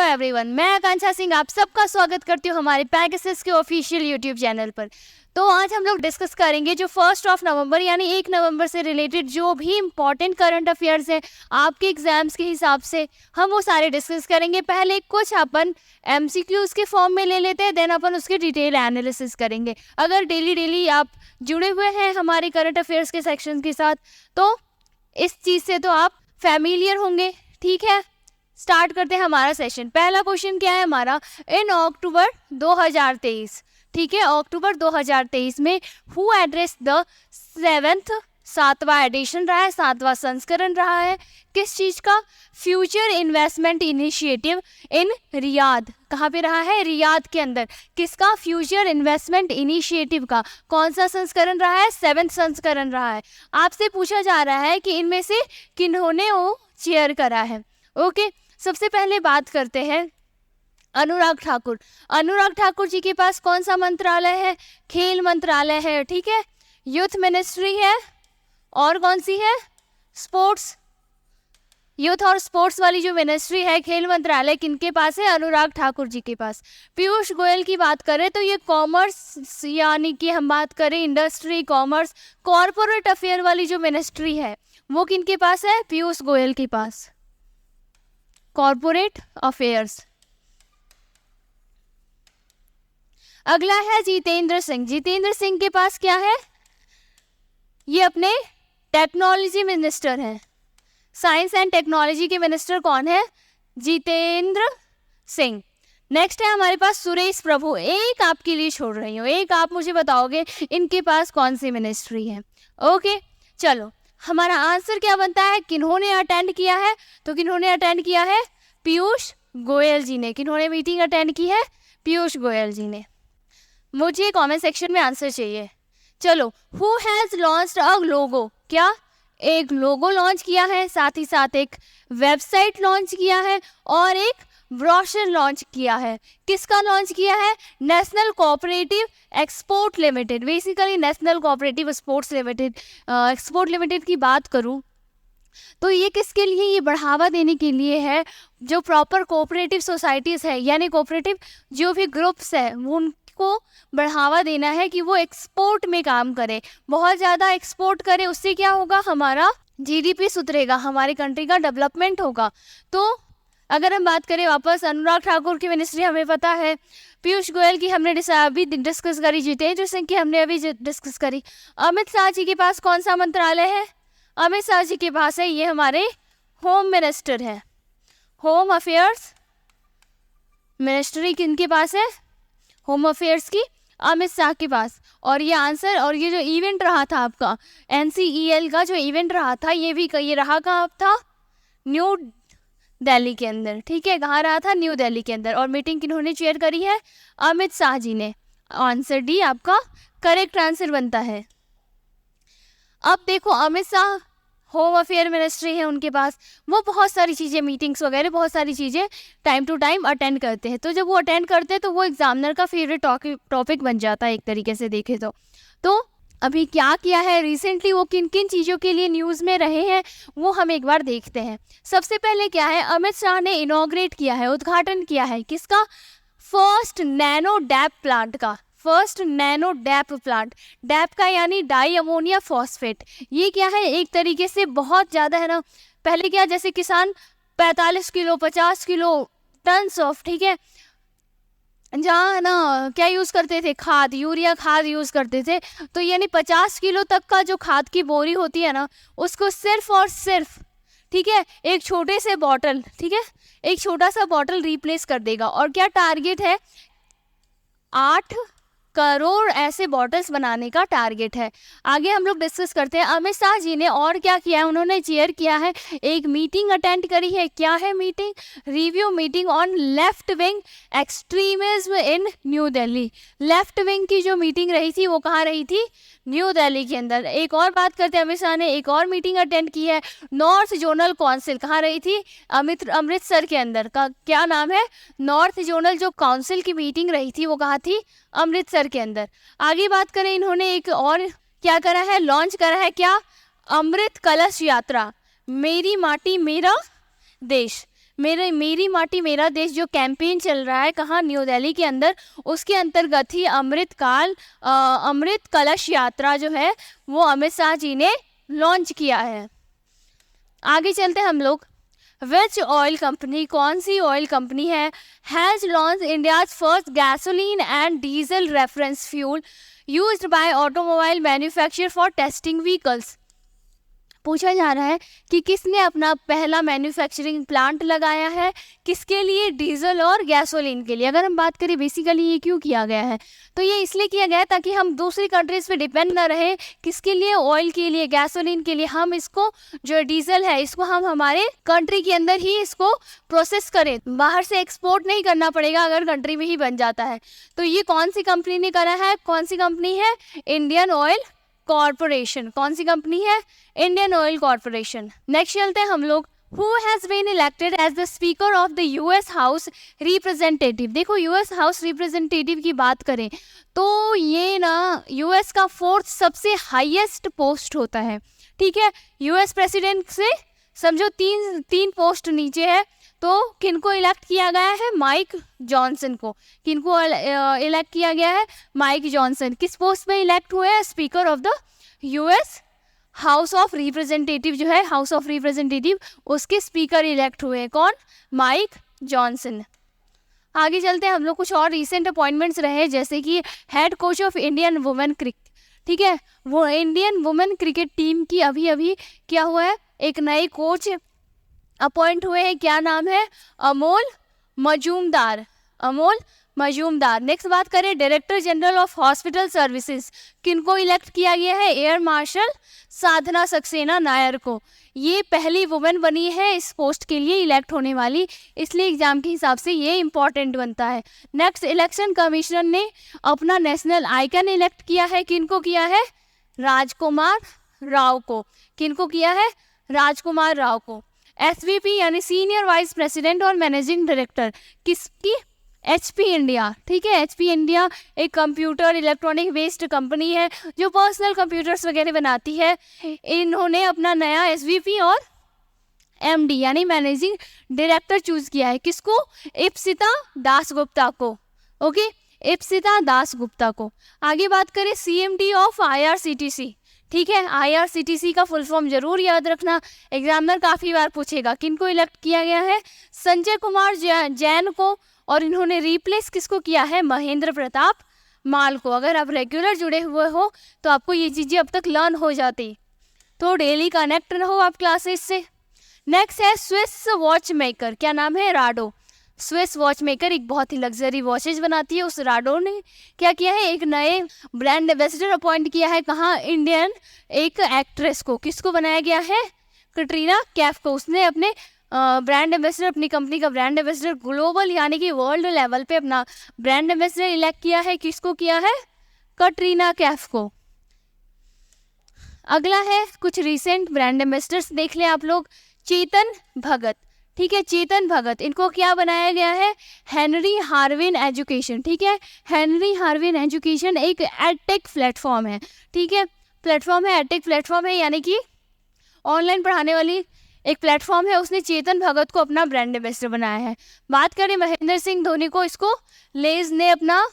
Everyone, मैं आकांक्षा सिंह आप सबका स्वागत करती हूँ हमारे पैकेसेस के ऑफिशियल यूट्यूब चैनल पर। तो आज हम लोग डिस्कस करेंगे जो 1 नवंबर यानी 1 नवंबर से रिलेटेड जो भी इम्पॉर्टेंट करंट अफेयर्स हैं आपके एग्जाम्स के हिसाब से, हम वो सारे डिस्कस करेंगे। पहले कुछ अपन MCQs के फॉर्म में ले लेते हैं, देन अपन उसके डिटेल एनालिसिस करेंगे। अगर डेली आप जुड़े हुए हैं हमारे करंट अफेयर्स के सेक्शन के साथ तो इस चीज़ से तो आप फैमिलियर होंगे। ठीक है, स्टार्ट करते हैं हमारा सेशन। पहला क्वेश्चन क्या है हमारा, इन अक्टूबर 2023, ठीक है, अक्टूबर 2023 में हु एड्रेस द 7वां एडिशन रहा है, 7वां संस्करण रहा है किस चीज़ का, future investment initiative in Riyadh. कहाँ पे रहा है, रियाद के अंदर। किसका, फ्यूचर इन्वेस्टमेंट इनिशिएटिव का। कौन सा संस्करण रहा है, 7वां संस्करण रहा है। आपसे पूछा जा रहा है कि इनमें से किन्होंने वो चेयर करा है। ओके, सबसे पहले बात करते हैं अनुराग ठाकुर। अनुराग ठाकुर जी के पास कौन सा मंत्रालय है, खेल मंत्रालय है। ठीक है, यूथ मिनिस्ट्री है और कौन सी है, स्पोर्ट्स, यूथ और स्पोर्ट्स वाली जो मिनिस्ट्री है, खेल मंत्रालय किनके पास है, अनुराग ठाकुर जी के पास। पीयूष गोयल की बात करें तो ये कॉमर्स यानी कि हम बात करें इंडस्ट्री, कॉमर्स, कॉरपोरेट अफेयर वाली जो मिनिस्ट्री है वो किनके पास है, पीयूष गोयल के पास, कॉरपोरेट अफेयर्स। अगला है जितेंद्र सिंह। जितेंद्र सिंह के पास क्या है, ये अपने टेक्नोलॉजी मिनिस्टर हैं। साइंस एंड टेक्नोलॉजी के मिनिस्टर कौन है, जितेंद्र सिंह। नेक्स्ट है हमारे पास सुरेश प्रभु। एक आपके लिए छोड़ रही हूँ, एक आप मुझे बताओगे इनके पास कौन सी मिनिस्ट्री है। ओके, चलो हमारा आंसर क्या बनता है, किन्होंने अटेंड किया है, तो किन्होंने अटेंड किया है, पीयूष गोयल जी ने। किन्होंने मीटिंग अटेंड की है, पीयूष गोयल जी ने। मुझे कमेंट सेक्शन में आंसर चाहिए। चलो, हु हैज़ लॉन्च्ड अ लोगो, क्या एक लोगो लॉन्च किया है, साथ ही साथ एक वेबसाइट लॉन्च किया है और एक ब्रोशर लॉन्च किया है। किसका लॉन्च किया है, national cooperative export limited. Basically national cooperative sports limited, export limited की बात करूं तो ये किसके लिए, ये बढ़ावा देने के लिए है जो प्रॉपर कोऑपरेटिव सोसाइटीज़ है, यानी कोऑपरेटिव जो भी ग्रुप्स है उनको बढ़ावा देना है कि वो एक्सपोर्ट में काम करे, बहुत ज़्यादा एक्सपोर्ट करे। उससे क्या होगा, हमारा GDP सुधरेगा, हमारी कंट्री का डेवलपमेंट होगा। तो अगर हम बात करें वापस, अनुराग ठाकुर की मिनिस्ट्री हमें पता है, पीयूष गोयल की हमने अभी डिस्कस करी, जितेंद्र सिंह की हमने अभी डिस्कस करी। अमित शाह जी के पास कौन सा मंत्रालय है, अमित शाह जी के पास है, ये हमारे होम मिनिस्टर है, होम अफेयर्स मिनिस्ट्री किनके पास है, होम अफेयर्स की अमित शाह के पास। और ये आंसर, और ये जो इवेंट रहा था आपका NCEL का जो इवेंट रहा था, ये भी ये रहा कहाँ था, न्यू दिल्ली के अंदर। ठीक है, कहाँ रहा था, न्यू दिल्ली के अंदर। और मीटिंग किन्होंने चेयर करी है, अमित शाह जी ने। आंसर डी आपका करेक्ट आंसर बनता है। अब देखो, Amit Shah home affair ministry है उनके पास, वो बहुत सारी चीज़ें, मीटिंग्स वगैरह बहुत सारी चीज़ें टाइम टू टाइम अटेंड करते हैं। तो जब वो अटेंड करते हैं तो वो एग्जामिनर का फेवरेट टॉपिक बन जाता है एक तरीके से देखें तो अभी क्या किया है रिसेंटली, वो किन किन चीज़ों के लिए न्यूज़ में रहे हैं वो हम एक बार देखते हैं। सबसे पहले क्या है, अमित शाह ने इनॉग्रेट किया है, उद्घाटन किया है किसका, फर्स्ट नैनो डैप प्लांट का। First nano DAP plant, DAP का यानी डाई अमोनिया फॉस्फेट। ये क्या है, एक तरीके से बहुत ज़्यादा है ना, पहले क्या जैसे किसान 45 किलो 50 किलो टन्स ऑफ, ठीक है, जहाँ है ना क्या यूज़ करते थे, खाद, यूरिया खाद यूज़ करते थे। तो यानी 50 किलो तक का जो खाद की बोरी होती है ना, उसको सिर्फ और सिर्फ, ठीक है, एक छोटे से बॉटल, ठीक है, एक छोटा सा बॉटल रिप्लेस कर देगा। और क्या टारगेट है, 8 करोड़ ऐसे बॉटल्स बनाने का टारगेट है। आगे हम लोग डिस्कस करते हैं। अमित शाह जी ने और क्या किया है, उन्होंने चेयर किया है, एक मीटिंग अटेंड करी है। क्या है meeting, review meeting on left wing extremism in new Delhi. Left wing की जो मीटिंग रही थी वो कहाँ रही थी, न्यू दिल्ली के अंदर। एक और बात करते हैं, अमित शाह ने एक और मीटिंग अटेंड की है, नॉर्थ जोनल काउंसिल, कहाँ रही थी, अमृतसर के अंदर। का क्या नाम है, नॉर्थ जोनल जो काउंसिल की मीटिंग रही थी वो कहाँ थी, अमृतसर के अंदर। आगे बात करें, इन्होंने एक और क्या करा है, लॉन्च करा है, क्या, अमृत कलश यात्रा, मेरी माटी मेरा देश। मेरी माटी मेरा देश जो कैंपेन चल रहा है कहाँ, न्यू दिल्ली के अंदर, उसके अंतर्गत ही अमृत कलश यात्रा जो है वो अमित शाह जी ने लॉन्च किया है। आगे चलते हैं हम लोग। विच ऑयल कंपनी, कौन सी ऑयल कंपनी है, has launch India's first gasoline and diesel reference fuel used by automobile manufacture for testing vehicles. पूछा जा रहा है कि किसने अपना पहला मैन्युफैक्चरिंग प्लांट लगाया है, किसके लिए, डीजल और गैसोलीन के लिए। अगर हम बात करें बेसिकली ये क्यों किया गया है, तो ये इसलिए किया गया है ताकि हम दूसरी कंट्रीज़ पे डिपेंड ना रहे। किसके लिए, ऑयल के लिए, गैसोलीन के लिए। हम इसको जो डीजल है इसको हम हमारे कंट्री के अंदर ही इसको प्रोसेस करें, बाहर से एक्सपोर्ट नहीं करना पड़ेगा अगर कंट्री में ही बन जाता है। तो ये कौन सी कंपनी ने करा है, कौन सी कंपनी है, इंडियन ऑयल कॉर्पोरेशन। कौन सी कंपनी है, इंडियन ऑयल कॉर्पोरेशन। नेक्स्ट चलते हैं हम लोग। Who has been elected as the Speaker of the US House Representative। देखो US House Representative की बात करें तो ये ना US का 4th सबसे हाईएस्ट पोस्ट होता है, ठीक है। US प्रेसिडेंट से समझो तीन पोस्ट नीचे है। तो किनको इलेक्ट किया गया है, माइक जॉनसन को। किनको इलेक्ट किया गया है, माइक जॉनसन। किस पोस्ट पे इलेक्ट हुए हैं, speaker of the US house of representative जो है, हाउस ऑफ रिप्रेजेंटेटिव, उसके स्पीकर इलेक्ट हुए हैं कौन, माइक जॉनसन। आगे चलते हैं हम लोग। कुछ और रिसेंट अपॉइंटमेंट्स रहे जैसे कि head coach of Indian women cricket, ठीक है। वो इंडियन वुमेन क्रिकेट टीम की अभी क्या हुआ है, एक नए कोच अपॉइंट हुए हैं। क्या नाम है, अमोल मजूमदार। नेक्स्ट बात करें director general of hospital services, किनको इलेक्ट किया गया है, एयर मार्शल साधना सक्सेना नायर को। ये पहली वुमेन बनी है इस पोस्ट के लिए इलेक्ट होने वाली, इसलिए एग्जाम के हिसाब से ये इंपॉर्टेंट बनता है। नेक्स्ट, इलेक्शन कमीशन ने अपना नेशनल आइकन इलेक्ट किया है। किनको किया है, राजकुमार राव को। किनको किया है, राजकुमार राव को। एसवीपी यानी सीनियर वाइस प्रेसिडेंट और मैनेजिंग डायरेक्टर किसकी, HP इंडिया, ठीक है। HP इंडिया एक कंप्यूटर इलेक्ट्रॉनिक वेस्ट कंपनी है जो पर्सनल कंप्यूटर्स वगैरह बनाती है। इन्होंने अपना नया SVP और MD यानी मैनेजिंग डायरेक्टर चूज किया है। किसको, इप्सिता दासगुप्ता को। ओके, इप्सिता दासगुप्ता को। आगे बात करें CMD ऑफ IRCTC, ठीक है। IRCTC का फुल फॉर्म जरूर याद रखना, एग्जामिनर काफ़ी बार पूछेगा। किनको इलेक्ट किया गया है, संजय कुमार जैन को। और इन्होंने रिप्लेस किसको किया है, महेंद्र प्रताप माल को। अगर आप रेगुलर जुड़े हुए हो तो आपको ये चीज़ें अब तक लर्न हो जाती, तो डेली कनेक्ट रहो आप क्लासेस से। नेक्स्ट है स्विस वॉच मेकर, क्या नाम है, राडो। स्विस वॉच मेकर एक बहुत ही लग्जरी वॉचेज बनाती है। उस राडो ने क्या किया है, एक नए ब्रांड एम्बेसडर अपॉइंट किया है। कहाँ, इंडियन एक एक्ट्रेस को। किसको बनाया गया है, कैटरीना कैफ को। उसने अपने ब्रांड एम्बेसडर, अपनी कंपनी का ब्रांड एम्बेसडर ग्लोबल यानी कि वर्ल्ड लेवल पे अपना ब्रांड एम्बेसडर इलेक्ट किया है। किसको किया है, कैटरीना कैफ को। अगला है कुछ रिसेंट ब्रांड एम्बेसडर्स देख लें आप लोग। चेतन भगत, ठीक है। चेतन भगत, इनको क्या बनाया गया है, हेनरी हार्विन एजुकेशन, ठीक है। हेनरी हार्विन एजुकेशन एक एडटेक प्लेटफॉर्म है, ठीक है। प्लेटफॉर्म है, एडटेक प्लेटफॉर्म है, यानी कि ऑनलाइन पढ़ाने वाली एक प्लेटफॉर्म है। उसने चेतन भगत को अपना ब्रांड एम्बेसडर बनाया है। बात करें महेंद्र सिंह धोनी को, इसको लेज ने अपना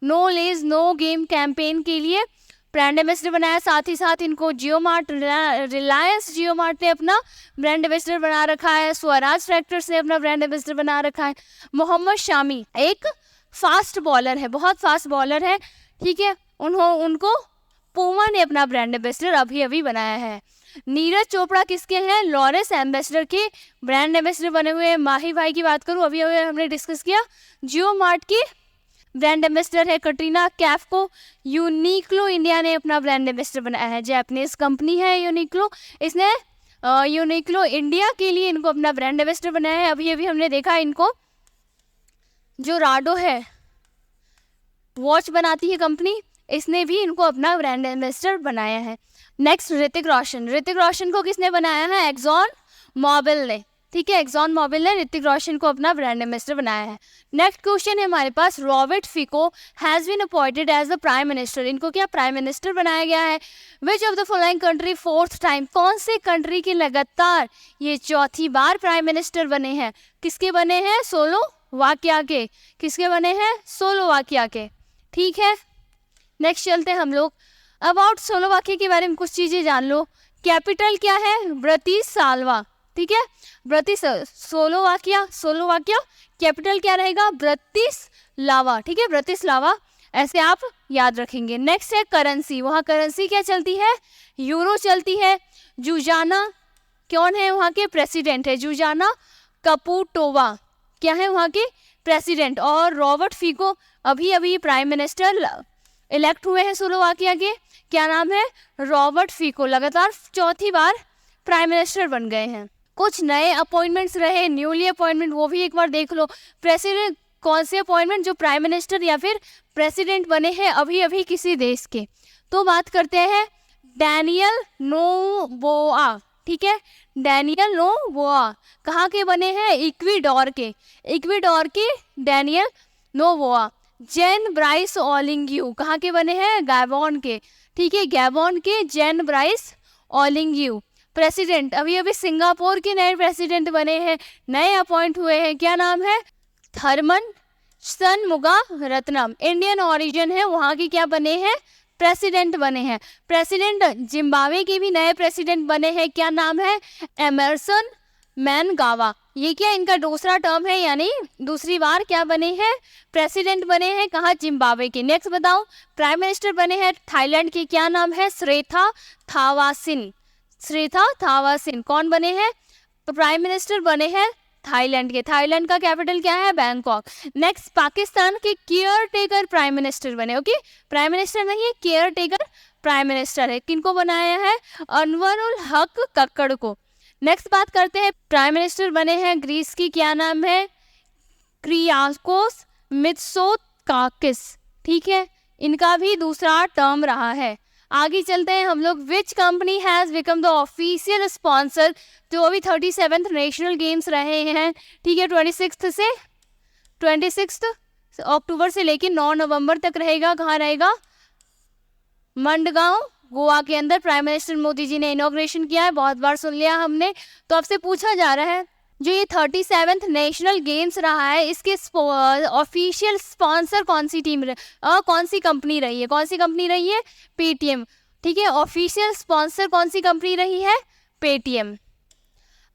नो लेज नो गेम कैंपेन के लिए ब्रांड एम्बेसडर बनाया। साथ ही साथ इनको जियो मार्ट, रिलायंस जियो मार्ट ने अपना ब्रांड एम्बेसडर बना रखा है। स्वराज ट्रैक्टर्स ने अपना ब्रांड एम्बेसडर बना रखा है। मोहम्मद शामी एक फास्ट बॉलर है, बहुत फास्ट बॉलर है, ठीक है। उनको पूमा ने अपना ब्रांड एम्बेसडर अभी बनाया है। नीरज चोपड़ा किसके हैं, लॉरेंस एम्बेसडर के ब्रांड एम्बेसडर बने हुए हैं। माही भाई की बात करूं, अभी हमने डिस्कस किया, जियो मार्ट की ब्रांड एम्बेसडर है कैटरीना कैफ को। यूनिक्लो इंडिया ने अपना ब्रांड एम्बेसडर बनाया है, जैपनीज कंपनी है यूनिक्लो। इसने यूनिक्लो इंडिया के लिए इनको अपना ब्रांड एम्बेसडर बनाया है। अभी हमने देखा इनको, जो राडो है वॉच बनाती है कंपनी, इसने भी इनको अपना ब्रांड एम्बेसडर बनाया है। नेक्स्ट ऋतिक रोशन को किसने बनाया है, एक्सॉन मोबिल ने, ठीक है, एक्सॉन मोबिल ने ऋतिक रोशन को अपना ब्रांड एम्बेसडर बनाया है। नेक्स्ट क्वेश्चन है हमारे पास, Robert Fico has been appointed as the prime minister, इनको क्या प्राइम मिनिस्टर बनाया गया है। Which of the following country fourth time, कौन से कंट्री के लगातार ये चौथी बार प्राइम मिनिस्टर बने हैं। किसके बने हैं, स्लोवाकिया के। किसके बने हैं, स्लोवाकिया के। ठीक है, नेक्स्ट चलते हैं हम लोग। अबाउट स्लोवाकिया के बारे में कुछ चीज़ें जान लो। कैपिटल क्या है, ब्रतिस्लावा। ठीक है, स्लोवाकिया कैपिटल क्या रहेगा, ब्रतिस्लावा। ठीक है, ब्रतिस्लावा, ऐसे आप याद रखेंगे। नेक्स्ट है करेंसी, वहाँ करेंसी क्या चलती है, यूरो चलती है। जुजाना कौन है वहाँ के प्रेसिडेंट है, जुजाना कपूटोवा क्या है वहाँ के प्रेसिडेंट। और रॉबर्ट फिको अभी अभी प्राइम मिनिस्टर इलेक्ट हुए हैं स्लोवाकिया के, क्या नाम है, रॉबर्ट फिको, लगातार चौथी बार प्राइम मिनिस्टर बन गए हैं। कुछ नए अपॉइंटमेंट्स रहे, न्यूली अपॉइंटमेंट, वो भी एक बार देख लो। प्रेसिडेंट कौन से अपॉइंटमेंट जो प्राइम मिनिस्टर या फिर प्रेसिडेंट बने हैं अभी अभी किसी देश के, तो बात करते हैं डैनियल नोबोआ। ठीक है, डैनियल नोबोआ कहाँ के बने हैं, इक्वाडोर के। इक्वाडोर के डैनियल नोबोआ। जेन ब्राइस ओलिंग्यू कहाँ के बने हैं, गैबोन के। ठीक है, गैबोन के जेन ब्राइस ओलिंग्यू। प्रेसिडेंट अभी अभी सिंगापुर के नए प्रेसिडेंट बने हैं, नए अपॉइंट हुए हैं, क्या नाम है, थर्मन शनमुगारत्नम। इंडियन ओरिजिन है, वहाँ के क्या बने हैं, प्रेसिडेंट बने हैं। प्रेसिडेंट जिम्बाब्वे के भी नए प्रेसिडेंट बने हैं, क्या नाम है, एमरसन मैनगावा। ये क्या इनका दूसरा टर्म है, यानी दूसरी बार क्या बने हैं, प्रेसिडेंट बने हैं, कहाँ, जिम्बाब्वे के। नेक्स्ट बताओ, प्राइम मिनिस्टर बने हैं थाईलैंड के, क्या नाम है, श्रेथा थावासिन। श्रेथा थावासिन कौन बने हैं, प्राइम मिनिस्टर बने हैं थाईलैंड के। थाईलैंड का कैपिटल क्या है, बैंकॉक। नेक्स्ट पाकिस्तान के केयर टेकर प्राइम मिनिस्टर बने, ओके, प्राइम मिनिस्टर नहीं है, केयर टेकर प्राइम मिनिस्टर है। किनको बनाया है, अनवरुल हक कक्कड़ को। नेक्स्ट बात करते हैं, प्राइम मिनिस्टर बने हैं ग्रीस की, क्या नाम है, क्रियाकोस मित्सोताकिस। ठीक है, इनका भी दूसरा टर्म रहा है। आगे चलते हैं हम लोग। Which company has become the official sponsor, जो अभी 37th नेशनल गेम्स रहे हैं, ठीक है, 26 अक्टूबर से लेकर 9 नवंबर तक रहेगा। कहाँ रहेगा, मंडगांव गोवा के अंदर। प्राइम मिनिस्टर मोदी जी ने इनॉग्रेशन किया है, बहुत बार सुन लिया हमने। तो आपसे पूछा जा रहा है, जो ये 37th नेशनल गेम्स रहा है, इसके ऑफिशियल स्पॉन्सर कौन सी टीम कौन सी कंपनी रही है, कौन सी कंपनी रही है, पेटीएम। ठीक है, ऑफिशियल स्पॉन्सर कौन सी कंपनी रही है, पेटीएम।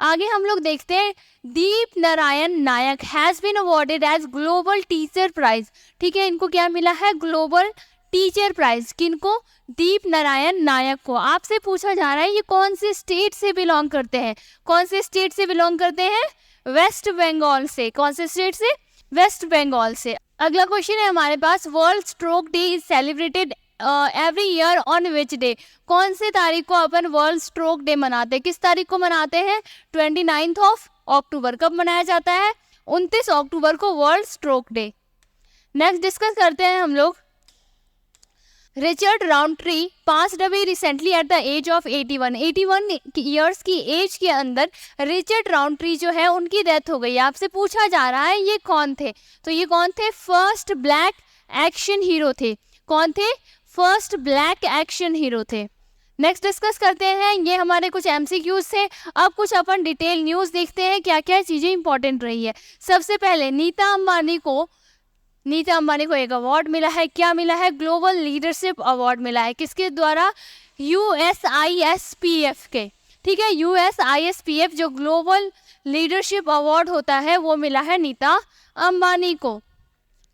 आगे हम लोग देखते हैं, Deep Narayan Nayak has been awarded as global teacher prize. ठीक है, इनको क्या मिला है, ग्लोबल टीचर प्राइज। किनको, दीप नारायण नायक को। आपसे पूछा जा रहा है ये कौन से स्टेट से बिलोंग करते हैं, कौन से स्टेट से बिलोंग करते हैं, वेस्ट बंगाल से। कौन से स्टेट से, वेस्ट बंगाल से। अगला क्वेश्चन है हमारे पास, world stroke day is celebrated every year on which day. कौन से तारीख को अपन वर्ल्ड स्ट्रोक डे मनाते हैं, किस तारीख को मनाते हैं, 29 अक्टूबर। कब मनाया जाता है, 29 अक्टूबर को world stroke day. Next discuss करते हैं हम लोग, Richard Rowntree passed away recently at the age of 81 years की एज के अंदर रिचर्ड राउंट्री जो है उनकी डेथ हो गई। आपसे पूछा जा रहा है ये कौन थे, तो ये कौन थे, फर्स्ट ब्लैक एक्शन हीरो थे। कौन थे, फर्स्ट ब्लैक एक्शन हीरो थे। नेक्स्ट डिस्कस करते हैं, ये हमारे कुछ एमसीक्यूज थे। अब कुछ अपन डिटेल न्यूज़ देखते हैं क्या क्या चीज़ें इंपॉर्टेंट रही है। सबसे पहले नीता अंबानी को एक अवार्ड मिला है, क्या मिला है, ग्लोबल लीडरशिप अवार्ड मिला है। किसके द्वारा, USISPF के। ठीक है, USISPF जो ग्लोबल लीडरशिप अवार्ड होता है वो मिला है नीता अंबानी को।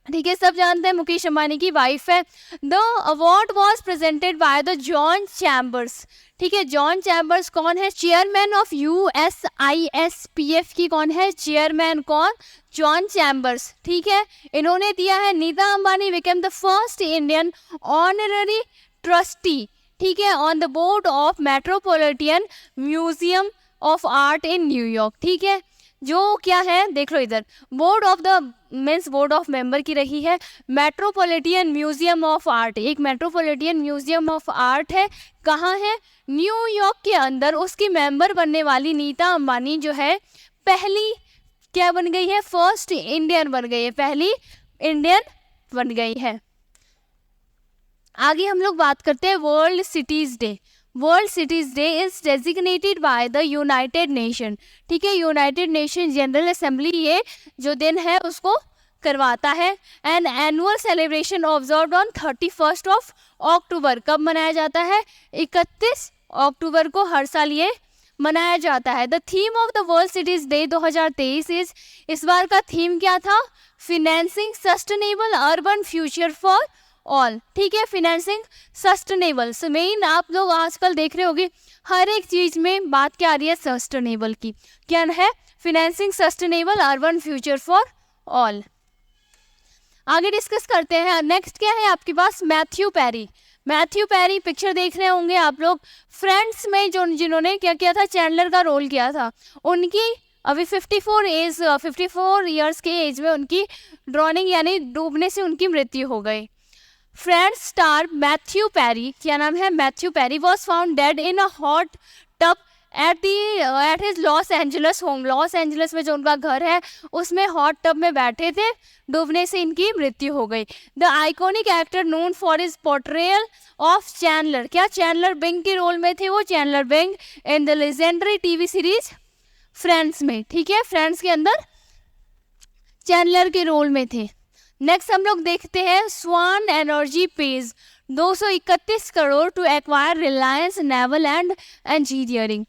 ठीक है, सब जानते हैं मुकेश अंबानी की वाइफ है। The award was presented by the John chambers. ठीक है, जॉन चैम्बर्स कौन है, चेयरमैन ऑफ USISPF की कौन है, चेयरमैन कौन, जॉन चैम्बर्स। ठीक है, इन्होंने दिया है। Nita Ambani became the first Indian honorary trustee, ठीक है, on the board of Metropolitan Museum of Art in New York. ठीक है, जो क्या है देख लो इधर, बोर्ड ऑफ मेंबर की रही है मेट्रोपॉलिटन म्यूजियम ऑफ आर्ट। एक मेट्रोपॉलिटन म्यूजियम ऑफ आर्ट है, कहाँ है, न्यूयॉर्क के अंदर। उसकी मेंबर बनने वाली नीता अंबानी जो है पहली क्या बन गई है, फर्स्ट इंडियन बन गई है, पहली इंडियन बन गई है। आगे हम लोग बात करते हैं world cities day. World cities day is designated by the United nation, ठीक है, यूनाइटेड नेशन जनरल असेंबली ये जो दिन है उसको करवाता है। An annual celebration observed on 31 of October, कब मनाया जाता है, 31 अक्टूबर को हर साल ये मनाया जाता है। The theme of the world cities day 2023 is, इस बार का थीम क्या था, financing sustainable urban future for all, ठीक है, फिनेंसिंग सस्टेनेबल। सो मेन आप लोग आजकल देख रहे होंगे हर एक चीज में बात क्या आ रही है, सस्टेनेबल की, क्या है, financing sustainable urban future for all. आगे डिस्कस करते हैं। नेक्स्ट क्या है आपके पास, Matthew Perry. Matthew Perry picture देख रहे होंगे आप लोग, फ्रेंड्स में जो जिन्होंने क्या किया था, चैंडलर का रोल किया था, उनकी अभी 54 ईयर्स के एज में उनकी ड्रॉनिंग यानी डूबने से उनकी मृत्यु हो गई। फ्रेंड्स स्टार मैथ्यू पेरी, क्या नाम है, Matthew Perry was found dead in a hot tub at his Los Angeles home. Los Angeles में जो उनका घर है उसमें हॉट टब में बैठे थे, डूबने से इनकी मृत्यु हो गई। The iconic actor known for his portrayal of Chandler, क्या चैंडलर बिंग के रोल में थे वो, Chandler Bing in the legendary TV series Friends में, ठीक है, फ्रेंड्स के अंदर चैंडलर के रोल में थे। नेक्स्ट हम लोग देखते हैं swan energy pays 231 crore to acquire Reliance naval and engineering.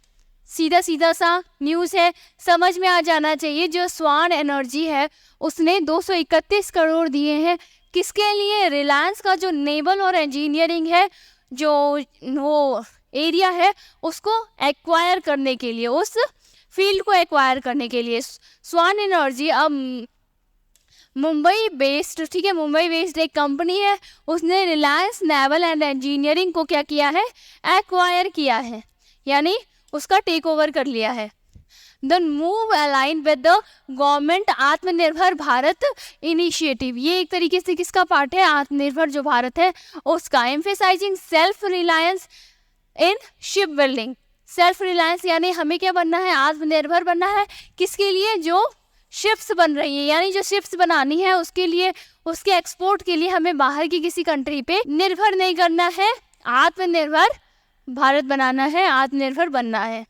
सीधा सीधा सा न्यूज़ है, समझ में आ जाना चाहिए। जो स्वान एनर्जी है उसने 231 करोड़ दिए हैं, किसके लिए, रिलायंस का जो नेवल और इंजीनियरिंग है, जो वो एरिया है उसको एक्वायर करने के लिए, उस फील्ड को एक्वायर करने के लिए। स्वान एनर्जी अब मुंबई बेस्ड, ठीक है, मुंबई बेस्ड एक कंपनी है, उसने रिलायंस नेवल एंड इंजीनियरिंग को क्या किया है, एक्वायर किया है, यानी उसका टेक ओवर कर लिया है। The move align with the government आत्मनिर्भर भारत इनिशिएटिव, ये एक तरीके से किसका पार्ट है, आत्मनिर्भर जो भारत है उसका। Emphasizing self reliance in ship building, self reliance यानी हमें क्या बनना है, आत्मनिर्भर बनना है, किसके लिए, जो शिप्स बन रही है, यानी जो शिप्स बनानी है उसके लिए, उसके एक्सपोर्ट के लिए हमें बाहर की किसी कंट्री पे निर्भर नहीं करना है, आत्मनिर्भर भारत बनाना है, आत्मनिर्भर बनना है।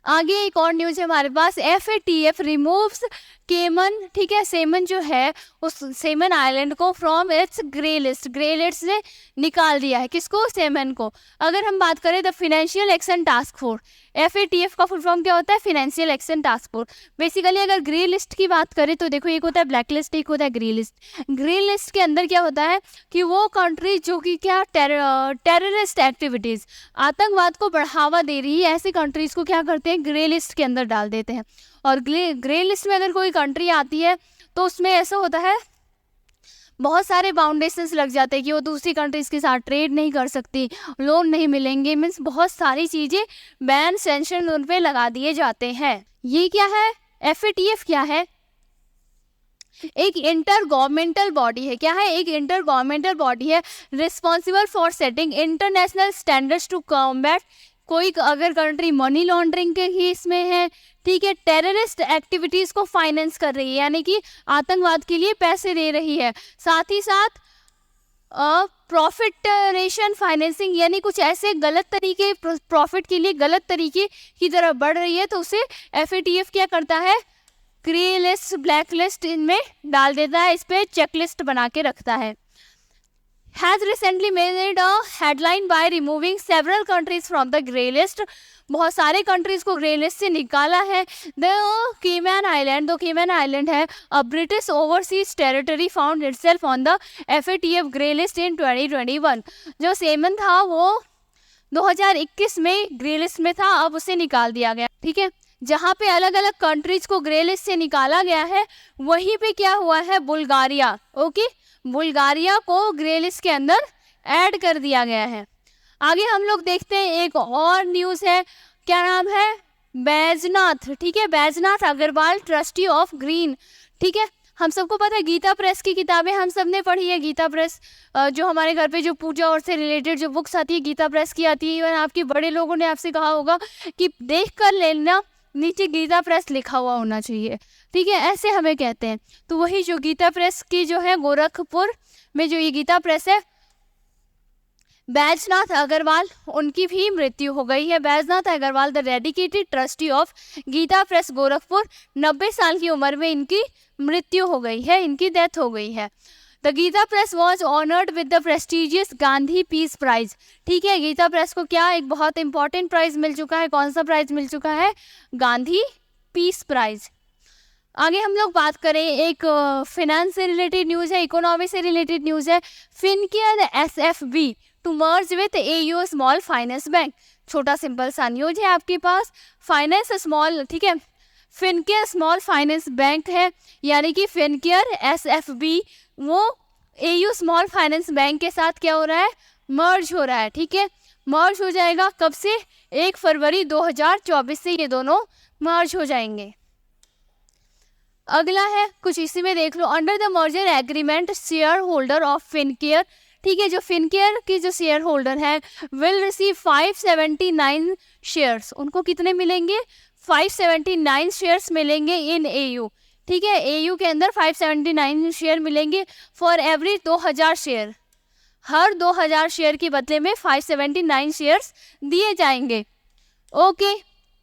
आगे एक और न्यूज है हमारे पास, FATF रिमूव्स केमन, ठीक है, सेमन जो है उस सेमन आइलैंड को from its grey list, grey list से निकाल दिया है, किसको, सेमन को। अगर हम बात करें the financial action task force, FATF का फुल फॉर्म क्या होता है, financial action task force. Basically अगर ग्रे लिस्ट की बात करें तो देखो एक होता है ब्लैक लिस्ट, एक होता है ग्रे लिस्ट। ग्रे लिस्ट के अंदर क्या होता है कि वो कंट्री जो कि क्या टेररिस्ट एक्टिविटीज़, आतंकवाद को बढ़ावा दे रही है, ऐसे कंट्रीज़ को क्या करते हैं, ग्रे लिस्ट के अंदर डाल देते हैं। और ग्रे लिस्ट में अगर कोई कंट्री आती है तो उसमें ऐसा होता है बहुत सारे बाउंडेशंस लग जाते हैं कि वो दूसरी कंट्रीज़ के साथ ट्रेड नहीं कर सकती, लोन नहीं मिलेंगे, मीन्स बहुत सारी चीज़ें बैन सैंक्शन उन पे लगा दिए जाते हैं। ये क्या है, FATF क्या है, एक इंटर गवर्नमेंटल बॉडी है, क्या है, एक इंटर गवर्नमेंटल बॉडी है responsible for setting international standards to combat, कोई अगर कंट्री मनी लॉन्ड्रिंग के केस में है, ठीक है, टेररिस्ट एक्टिविटीज़ को फाइनेंस कर रही है, यानी कि आतंकवाद के लिए पैसे दे रही है, साथ ही साथ प्रॉफिटरेशन फाइनेंसिंग, यानी कुछ ऐसे गलत तरीके, प्रॉफिट के लिए गलत तरीके की तरफ बढ़ रही है, तो उसे FATF क्या करता है, ग्रे लिस्ट, ब्लैक लिस्ट इनमें डाल देता है, इस पर चेकलिस्ट बना के रखता है। has recently made a headline by removing several countries from the grey list, बहुत सारे कंट्रीज को ग्रे लिस्ट से निकाला है। द केमैन आइलैंड, दो केमैन आइलैंड है a British overseas territory found itself on the FATF grey list in 2021। जो semen था वो 2021 में ग्रे लिस्ट में था, अब उसे निकाल दिया गया, ठीक है। जहाँ पे अलग अलग कंट्रीज को ग्रे लिस्ट से निकाला गया है वहीं पे क्या हुआ है, बुल्गारिया, ओके, बुल्गारिया को ग्रे लिस्ट के अंदर ऐड कर दिया गया है। आगे हम लोग देखते हैं एक और न्यूज़ है, क्या नाम है, बैजनाथ, ठीक है, Baijnath Agrawal trustee of green, ठीक है। हम सबको पता है गीता प्रेस की किताबें हम सब ने पढ़ी है, गीता प्रेस जो हमारे घर पे जो पूजा और से रिलेटेड जो बुक्स आती है गीता प्रेस की आती है। इवन आपके बड़े लोगों ने आपसे कहा होगा कि देख कर लेना नीचे गीता प्रेस लिखा हुआ होना चाहिए, ठीक है, ऐसे हमें कहते हैं। तो वही जो गीता प्रेस की जो है गोरखपुर में जो ये गीता प्रेस है, बैजनाथ अग्रवाल, उनकी भी मृत्यु हो गई है। Baijnath Agrawal the dedicated trustee of Gita Press Gorakhpur, 90 साल की उम्र में इनकी मृत्यु हो गई है, इनकी डेथ हो गई है। The Gita Press was honoured with the prestigious Gandhi peace prize, ठीक है, गीता प्रेस को क्या एक बहुत इंपॉर्टेंट प्राइज मिल चुका है, कौन सा प्राइज मिल चुका है, गांधी पीस प्राइज। आगे हम लोग बात करें, एक फिनेंस से रिलेटेड न्यूज़ है, इकोनॉमी से रिलेटेड न्यूज़ है। Fincare SFB to merge with AU small finance bank, छोटा सिंपल सा न्यूज है आपके पास, फाइनेंस स्मॉल, ठीक है, फिनकेयर स्मॉल फाइनेंस बैंक है, यानी कि फिनकेयर SFB वो AU स्मॉल फाइनेंस बैंक के साथ क्या हो रहा है, मर्ज हो रहा है, ठीक है, मर्ज हो जाएगा कब से, 1 फरवरी 2024 से ये दोनों मर्ज हो जाएंगे। अगला है कुछ इसी में देख लो, under the merger agreement share holder of Fincare, ठीक है, जो फिनकेयर की जो शेयर होल्डर है विल रिसीव 579 शेयर्स, उनको कितने मिलेंगे, 579 शेयर्स मिलेंगे इन AU, ठीक है, AU के अंदर 579 शेयर मिलेंगे for every 2000 share, her 2000 share के बदले में 579 शेयर्स दिए जाएंगे। ओके,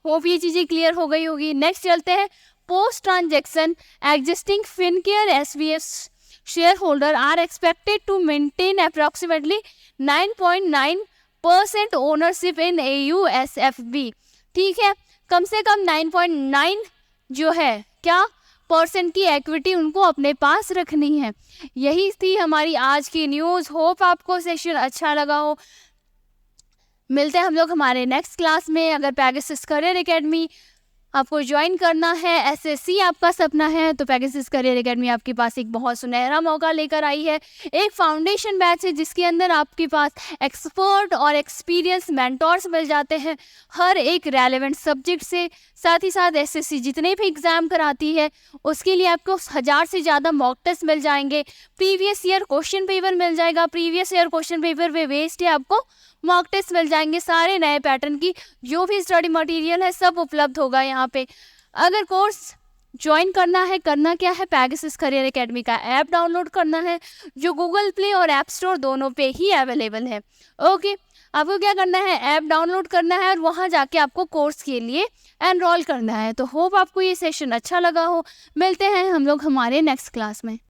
होप ये चीज़ें क्लियर हो गई होगी। नेक्स्ट चलते हैं, post transaction existing Fincare SVF shareholder are expected to maintain approximately 9.9% ownership in AU SFB, ठीक है, कम से कम 9.9 जो है क्या % की इक्विटी उनको अपने पास रखनी है। यही थी हमारी आज की न्यूज़। होप आपको सेशन अच्छा लगा हो। मिलते हैं हम लोग हमारे नेक्स्ट क्लास में। अगर पेगासस करियर एकेडमी आपको ज्वाइन करना है, SSC आपका सपना है, तो पेगासस करियर एकेडमी आपके पास एक बहुत सुनहरा मौका लेकर आई है। एक फाउंडेशन बैच है जिसके अंदर आपके पास एक्सपर्ट और एक्सपीरियंस मेंटोर्स मिल जाते हैं हर एक रेलेवेंट सब्जेक्ट से। साथ ही साथ SSC जितने भी एग्ज़ाम कराती है उसके लिए आपको 1000 से ज़्यादा मॉक टेस्ट मिल जाएंगे, प्रीवियस ईयर क्वेश्चन पेपर मिल जाएगा, प्रीवियस ईयर क्वेश्चन पेपर पे बेस्ड है आपको मॉक टेस्ट मिल जाएंगे, सारे नए पैटर्न की जो भी स्टडी मटेरियल है सब उपलब्ध होगा यहाँ पे। अगर कोर्स ज्वाइन करना है, करना क्या है, पेगासस करियर एकेडमी का ऐप डाउनलोड करना है जो गूगल प्ले और ऐप स्टोर दोनों पे ही अवेलेबल है। ओके, आपको क्या करना है, ऐप डाउनलोड करना है और वहाँ जाके आपको कोर्स के लिए एनरोल करना है। तो होप आपको ये सेशन अच्छा लगा हो। मिलते हैं हम लोग हमारे नेक्स्ट क्लास में।